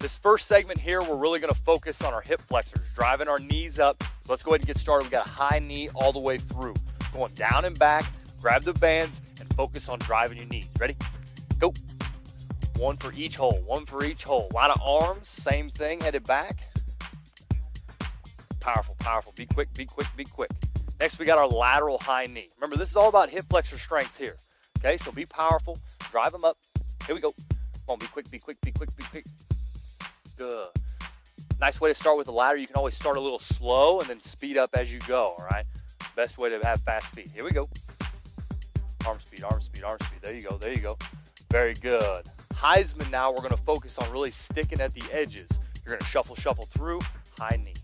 This first segment here, we're really going to focus on our hip flexors, driving our knees up. So let's go ahead and get started. We got a high knee all the way through. Going down and back, grab the bands, and focus on driving your knees. Ready? Go. One for each hole, one for each hole. A lot of arms, same thing, headed back. Powerful, powerful. Be quick, be quick, be quick. Next, we got our lateral high knee. Remember, this is all about hip flexor strength here. Okay, so be powerful. Drive them up. Here we go. Come on, be quick, be quick, be quick, be quick. Good. Nice way to start with the ladder. You can always start a little slow and then speed up as you go, all right? Best way to have fast speed. Here we go. Arm speed, arm speed, arm speed. There you go, there you go. Very good. Heisman now, we're going to focus on really sticking at the edges. You're going to shuffle, shuffle through, high knee.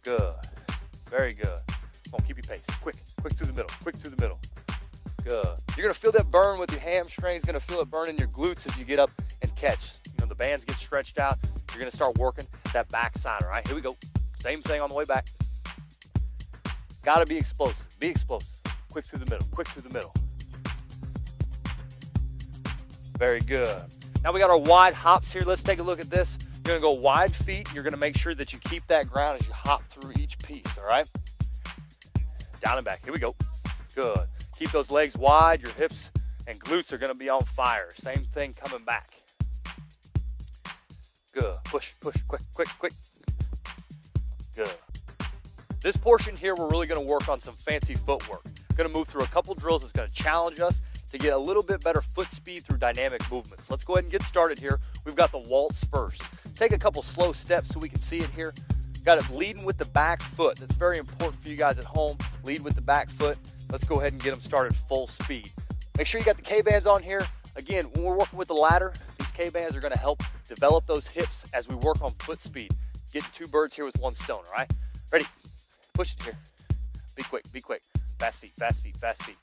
Good. Very good. Come on, keep your pace. Quick, quick through the middle, quick through the middle. Good. You're going to feel that burn with your hamstrings, going to feel it burn in your glutes as you get up and catch. You know, the bands get stretched out. You're going to start working that backside, all right? Here we go. Same thing on the way back. Got to be explosive. Be explosive. Quick through the middle, quick through the middle. Very good. Now we got our wide hops here. Let's take a look at this. You're going to go wide feet. You're going to make sure that you keep that ground as you hop through each piece, all right? Down and back. Here we go. Good. Keep those legs wide. Your hips and glutes are going to be on fire. Same thing coming back. Good. Push, push, quick, quick, quick. Good. This portion here, we're really going to work on some fancy footwork. Going to move through a couple drills that's going to challenge us to get a little bit better foot speed through dynamic movements. Let's go ahead and get started here. We've got the waltz first. Take a couple slow steps so we can see it here. Got it leading with the back foot. That's very important for you guys at home. Lead with the back foot. Let's go ahead and get them started full speed. Make sure you got the K-bands on here. Again, when we're working with the ladder, these K-bands are going to help develop those hips as we work on foot speed. Getting two birds here with one stone, all right? Ready? Push it here. Be quick, be quick. Fast feet, fast feet, fast feet.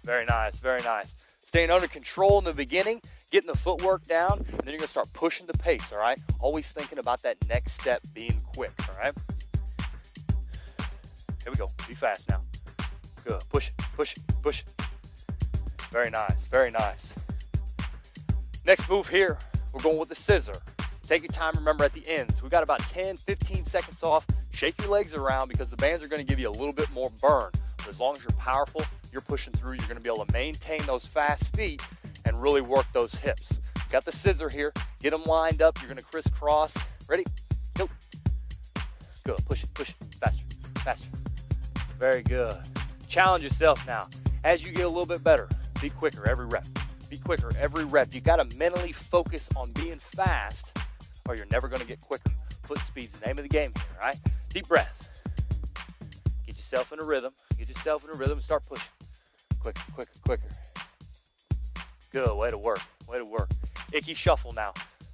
Very nice, very nice. Staying under control in the beginning, getting the footwork down, and then you're going to start pushing the pace, all right? Always thinking about that next step being quick, all right? Here we go. Be fast now. Good. Push it, push it, push it. Very nice, very nice. Next move here, we're going with the scissor. Take your time, remember, at the ends. We've got about 10, 15 seconds off. Shake your legs around because the bands are going to give you a little bit more burn. But as long as you're powerful, you're pushing through, you're going to be able to maintain those fast feet and really work those hips. Got the scissor here. Get them lined up. You're going to crisscross. Ready? Go. Good. Push it, push it. Faster, faster. Very good. Challenge yourself now. As you get a little bit better, be quicker every rep. Be quicker every rep. You got to mentally focus on being fast or you're never going to get quicker. Foot speed's the name of the game here, all right? Deep breath. Get yourself in a rhythm. Get yourself in a rhythm and start pushing. Quicker, quicker, quicker. Good, way to work, way to work. Icky shuffle now.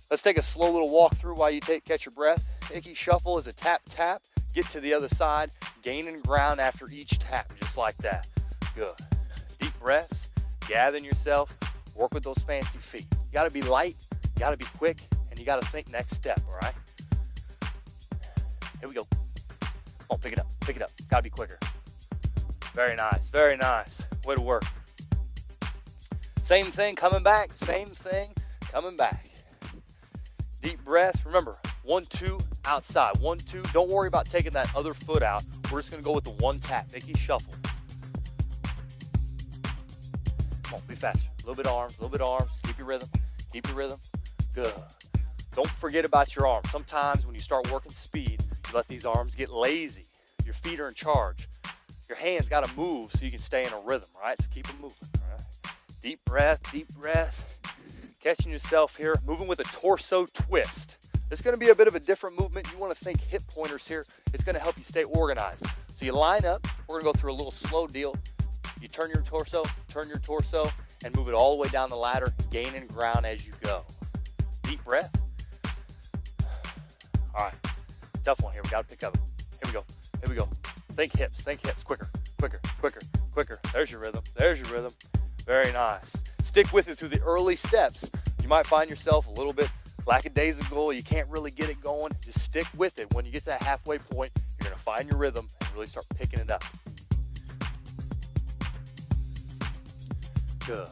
Let's take a slow little walk through while you catch your breath. Icky shuffle is a tap, tap. Get to the other side, gaining ground after each tap, just like that. Good. Deep breaths, gathering yourself, work with those fancy feet. You gotta be light, you gotta be quick, and you gotta think next step, all right? Here we go. Oh, pick it up, pick it up. Gotta be quicker. Very nice, very nice. Way to work. Same thing coming back, same thing coming back. Deep breath. Remember, 1, 2, outside. 1, 2. Don't worry about taking that other foot out. We're just going to go with the one tap. Icky shuffle. Come on, be faster. A little bit of arms, a little bit of arms. Keep your rhythm. Keep your rhythm. Good. Don't forget about your arms. Sometimes when you start working speed, you let these arms get lazy. Your feet are in charge. Your hands got to move so you can stay in a rhythm, right? So keep them moving, all right? Deep breath, deep breath. Catching yourself here. Moving with a torso twist. It's going to be a bit of a different movement. You want to think hip pointers here. It's going to help you stay organized. So you line up. We're going to go through a little slow deal. You turn your torso, and move it all the way down the ladder, gaining ground as you go. Deep breath. All right. Tough one here. We got to pick up. Here we go. Here we go. Think hips. Think hips. Quicker, quicker, quicker, quicker. There's your rhythm. There's your rhythm. Very nice. Stick with it through the early steps. You might find yourself a little bit lackadaisical. You can't really get it going. Just stick with it. When you get to that halfway point, you're going to find your rhythm and really start picking it up. Good.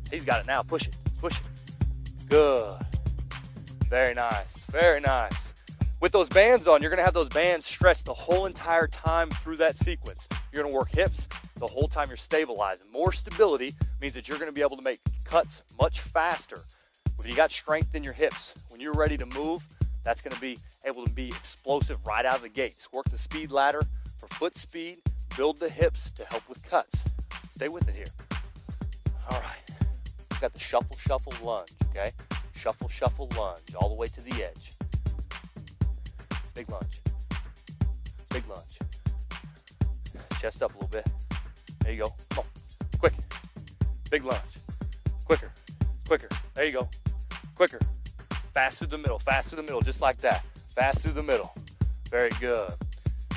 He's got it now. Push it. Push it. Good. Very nice, very nice. With those bands on, you're gonna have those bands stretched the whole entire time through that sequence. You're gonna work hips the whole time you're stabilizing. More stability means that you're gonna be able to make cuts much faster. When you got strength in your hips, when you're ready to move, that's gonna be able to be explosive right out of the gates. Work the speed ladder for foot speed, build the hips to help with cuts. Stay with it here. All right, we've got the shuffle, shuffle, lunge, okay? Shuffle, shuffle, lunge, all the way to the edge. Big lunge, big lunge. Chest up a little bit. There you go, come on, quick. Big lunge, quicker, quicker, there you go. Quicker, fast through the middle, just like that. Fast through the middle, very good.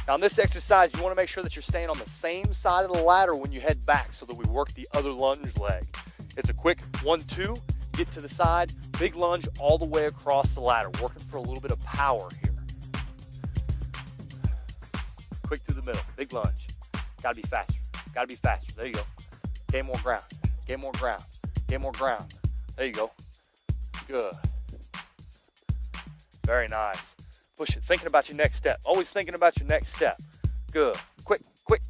Now in this exercise, you wanna make sure that you're staying on the same side of the ladder when you head back so that we work the other lunge leg. It's a quick 1-2, get to the side, big lunge all the way across the ladder, working for a little bit of power here. Quick through the middle, big lunge. Gotta be faster, gotta be faster. There you go. Gain more ground, gain more ground, gain more ground. There you go. Good. Very nice. Push it, thinking about your next step. Always thinking about your next step. Good, quick, quick.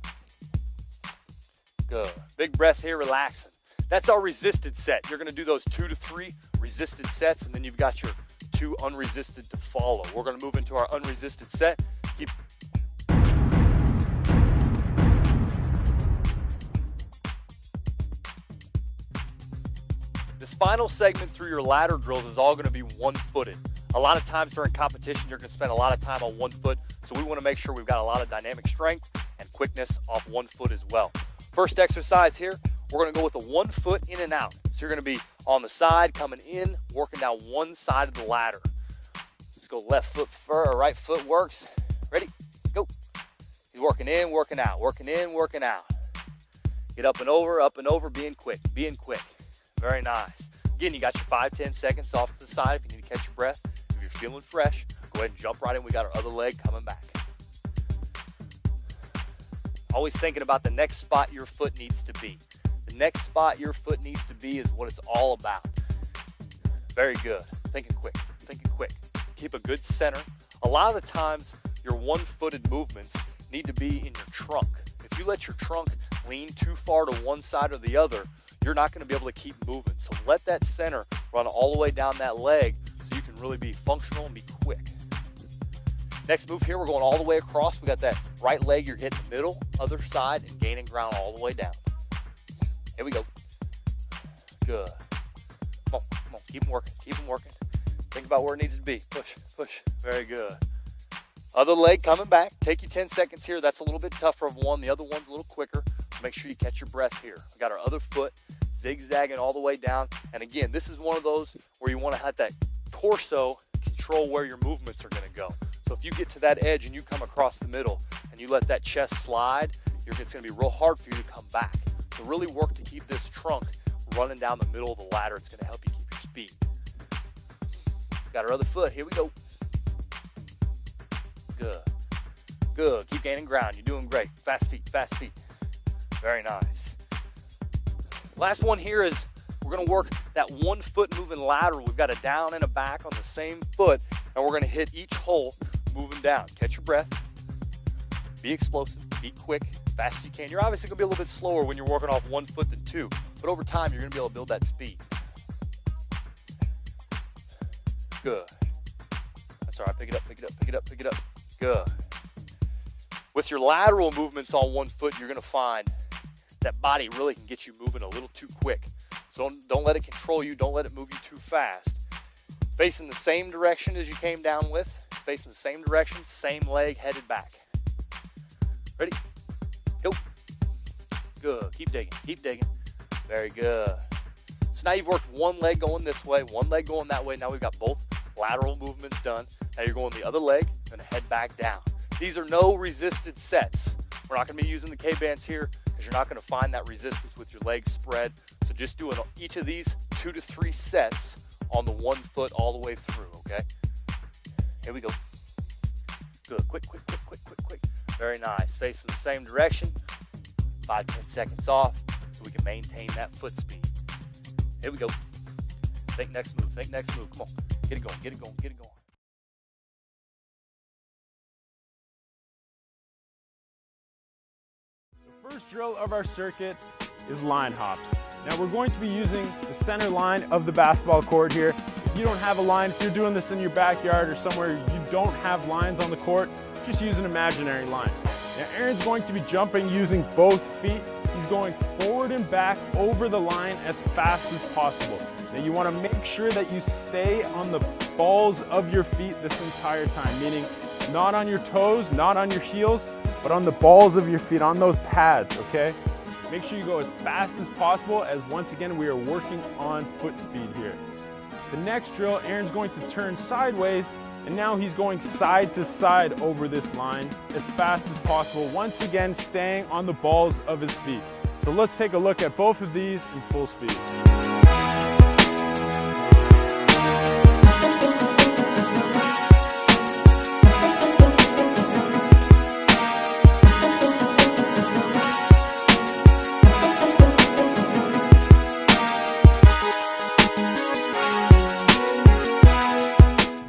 Good, big breath here, relaxing. That's our resisted set. You're gonna do those 2 to 3 resisted sets, and then you've got your 2 unresisted to follow. We're gonna move into our unresisted set. Keep. This final segment through your ladder drills is all gonna be one-footed. A lot of times during competition, you're gonna spend a lot of time on one foot, so we wanna make sure we've got a lot of dynamic strength and quickness off one foot as well. First exercise here, we're gonna go with a 1 foot in and out. So you're gonna be on the side, coming in, working down one side of the ladder. Let's go left foot first, right foot works. Ready, go. He's working in, working out, working in, working out. Get up and over, being quick, being quick. Very nice. Again, you got your 5-10 seconds off to the side if you need to catch your breath. If you're feeling fresh, go ahead and jump right in. We got our other leg coming back. Always thinking about the next spot your foot needs to be. The next spot your foot needs to be is what it's all about. Very good. Thinking quick, thinking quick. Keep a good center. A lot of the times, your one-footed movements need to be in your trunk. If you let your trunk lean too far to one side or the other, you're not going to be able to keep moving. So let that center run all the way down that leg so you can really be functional and be quick. Next move here, we're going all the way across. We got that right leg, you're hitting the middle, other side, and gaining ground all the way down. Here we go. Good. Come on, keep them working, keep them working. Think about where it needs to be. Push, push, very good. Other leg coming back. Take your 10 seconds here. That's a little bit tougher of one. The other one's a little quicker. So make sure you catch your breath here. We got our other foot zigzagging all the way down. And again, this is one of those where you want to have that torso control where your movements are going to go. So if you get to that edge and you come across the middle and you let that chest slide, it's going to be real hard for you to come back. So really work to keep this trunk running down the middle of the ladder. It's going to help you keep your speed. Got our other foot. Here we go. Good. Good. Keep gaining ground. You're doing great. Fast feet, fast feet. Very nice. Last one here is we're going to work that 1 foot moving lateral. We've got a down and a back on the same foot, and we're going to hit each hole moving down. Catch your breath. Be explosive. Be quick. Fast as you can. You're obviously going to be a little bit slower when you're working off 1 foot than 2, but over time you're going to be able to build that speed. Good. That's all right. Pick it up, pick it up, pick it up, pick it up. Good. With your lateral movements on 1 foot, you're going to find that body really can get you moving a little too quick. So don't let it control you. Don't let it move you too fast. Facing the same direction as you came down with. Facing the same direction, same leg headed back. Ready? Go. Good. Keep digging. Keep digging. Very good. So now you've worked one leg going this way, one leg going that way. Now we've got both lateral movements done. Now you're going the other leg, going to head back down. These are no resisted sets. We're not going to be using the K-bands here because you're not going to find that resistance with your legs spread. So just doing each of these 2 to 3 sets on the 1 foot all the way through, okay? Here we go. Good. Quick, quick, quick, quick, quick, quick. Very nice. Facing the same direction. 5-10 seconds off so we can maintain that foot speed. Here we go. Think next move. Think next move. Come on. Get it going, get it going, get it going. The first drill of our circuit is line hops. Now we're going to be using the center line of the basketball court here. If you don't have a line, if you're doing this in your backyard or somewhere you don't have lines on the court, just use an imaginary line. Now Aaron's going to be jumping using both feet. He's going forward and back over the line as fast as possible. Now you want to make sure that you stay on the balls of your feet this entire time, meaning not on your toes, not on your heels, but on the balls of your feet, on those pads, okay? Make sure you go as fast as possible, as once again we are working on foot speed here. The next drill, Aaron's going to turn sideways, and now he's going side to side over this line as fast as possible, once again staying on the balls of his feet. So let's take a look at both of these in full speed.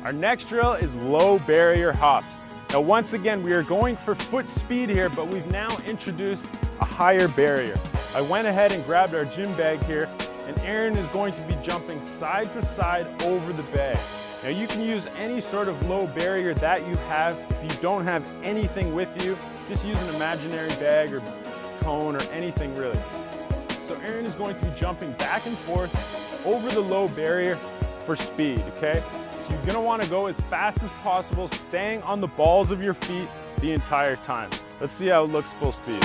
Our next drill is low barrier hops. Now once again, we are going for foot speed here, but we've now introduced a higher barrier. I went ahead and grabbed our gym bag here, and Aaron is going to be jumping side to side over the bag. Now you can use any sort of low barrier that you have. If you don't have anything with you, just use an imaginary bag or cone or anything really. So Aaron is going to be jumping back and forth over the low barrier for speed, okay? So you're gonna wanna go as fast as possible, staying on the balls of your feet the entire time. Let's see how it looks full speed.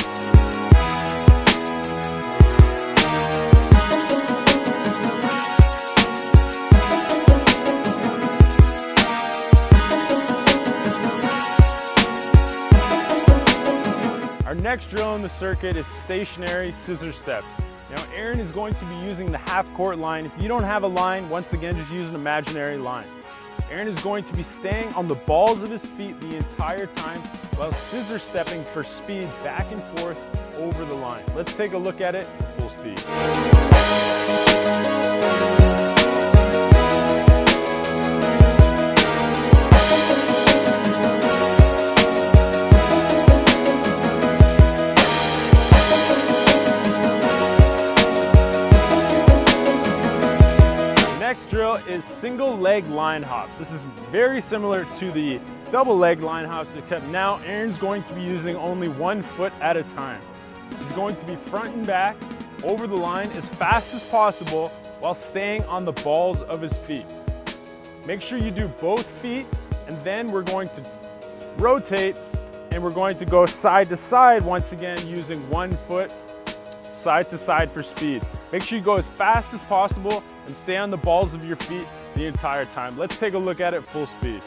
Our next drill in the circuit is stationary scissor steps. Now Aaron is going to be using the half court line. If you don't have a line, once again, just use an imaginary line. Aaron is going to be staying on the balls of his feet the entire time while scissor stepping for speed back and forth over the line. Let's take a look at it full speed. Next drill is single leg line hops. This is very similar to the double leg line hops, except now Aaron's going to be using only one foot at a time. He's going to be front and back over the line as fast as possible while staying on the balls of his feet. Make sure you do both feet, and then we're going to rotate and we're going to go side to side once again using one foot side to side for speed. Make sure you go as fast as possible and stay on the balls of your feet the entire time. Let's take a look at it full speed.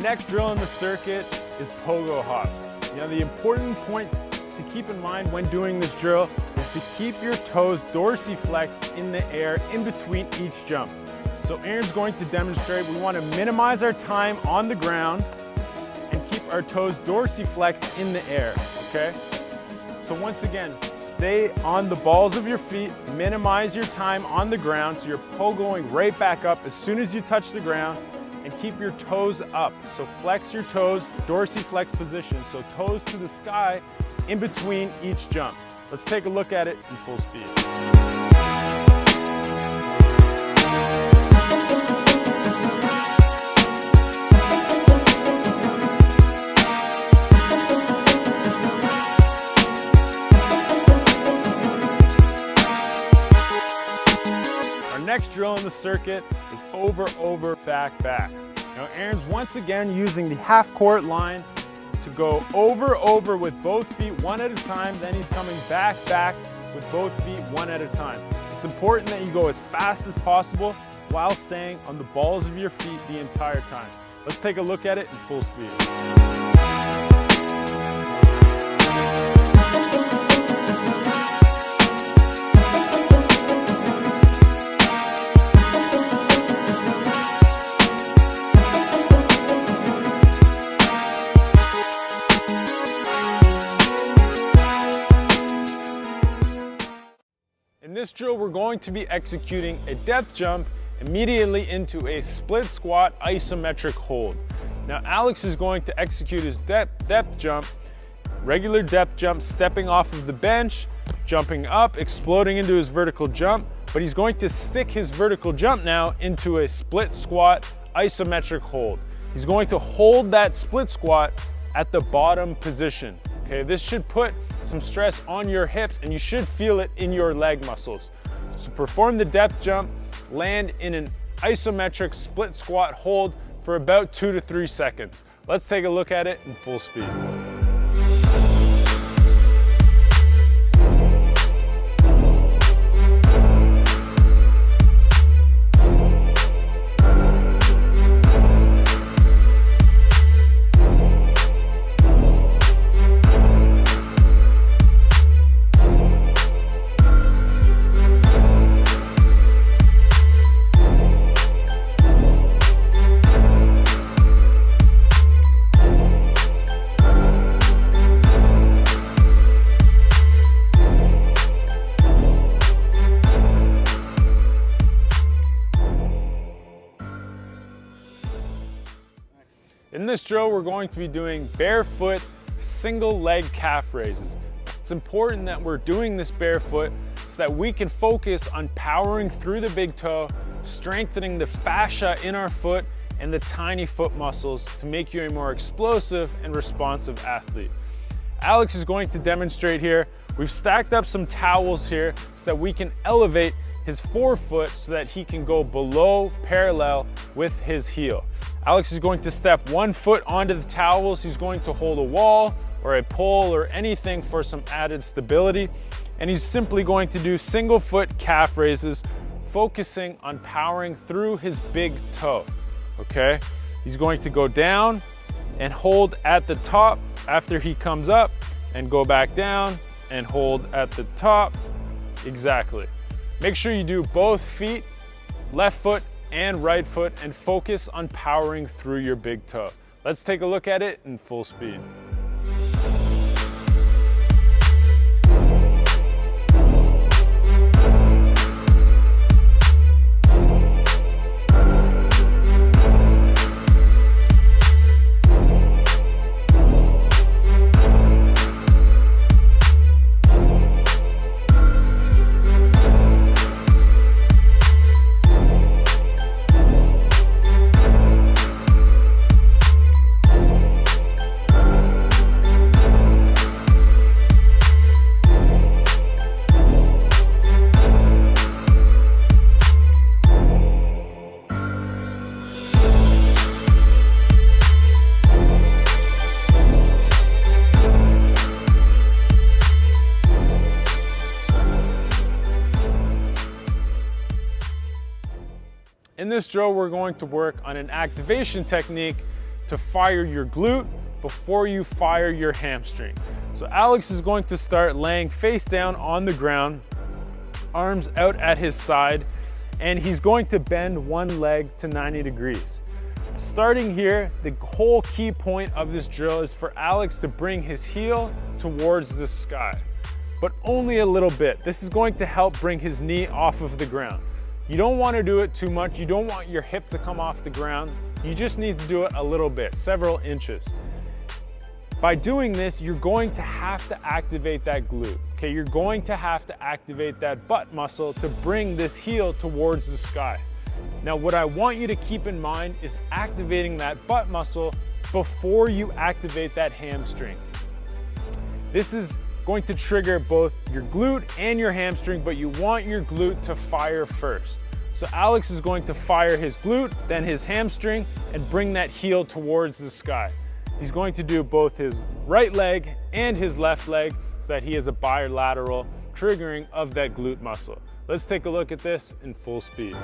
Next drill in the circuit is pogo hops. Now the important point to keep in mind when doing this drill is to keep your toes dorsiflexed in the air in between each jump. So Aaron's going to demonstrate. We want to minimize our time on the ground and keep our toes dorsiflexed in the air, okay? So once again, stay on the balls of your feet, minimize your time on the ground so you're pogoing right back up as soon as you touch the ground, and keep your toes up. So flex your toes, dorsiflex position, so toes to the sky in between each jump. Let's take a look at it in full speed. Next drill in the circuit is over, back, backs. Now Aaron's once again using the half court line to go over with both feet one at a time, then he's coming back with both feet one at a time. It's important that you go as fast as possible while staying on the balls of your feet the entire time. Let's take a look at it in full speed. In this drill, we're going to be executing a depth jump immediately into a split squat isometric hold. Now Alex is going to execute his depth jump, regular depth jump, stepping off of the bench, jumping up, exploding into his vertical jump, but he's going to stick his vertical jump now into a split squat isometric hold. He's going to hold that split squat at the bottom position. Okay, this should put some stress on your hips and you should feel it in your leg muscles. So perform the depth jump, land in an isometric split squat hold for about 2 to 3 seconds. Let's take a look at it in full speed. In this drill, we're going to be doing barefoot single leg calf raises. It's important that we're doing this barefoot so that we can focus on powering through the big toe, strengthening the fascia in our foot and the tiny foot muscles to make you a more explosive and responsive athlete. Alex is going to demonstrate here. We've stacked up some towels here so that we can elevate his forefoot so that he can go below parallel with his heel. Alex is going to step 1 foot onto the towels. He's going to hold a wall or a pole or anything for some added stability. And he's simply going to do single foot calf raises, focusing on powering through his big toe, okay? He's going to go down and hold at the top after he comes up and go back down and hold at the top. Exactly. Make sure you do both feet, left foot and right foot, and focus on powering through your big toe. Let's take a look at it in full speed. In this drill, we're going to work on an activation technique to fire your glute before you fire your hamstring. So Alex is going to start laying face down on the ground, arms out at his side, and he's going to bend one leg to 90 degrees. Starting here, the whole key point of this drill is for Alex to bring his heel towards the sky, but only a little bit. This is going to help bring his knee off of the ground. You don't want to do it too much. You don't want your hip to come off the ground. You just need to do it a little bit, several inches. By doing this, you're going to have to activate that glute. Okay, you're going to have to activate that butt muscle to bring this heel towards the sky. Now, what I want you to keep in mind is activating that butt muscle before you activate that hamstring. This is going to trigger both your glute and your hamstring, but you want your glute to fire first. So Alex is going to fire his glute, then his hamstring, and bring that heel towards the sky. He's going to do both his right leg and his left leg so that he has a bilateral triggering of that glute muscle. Let's take a look at this in full speed.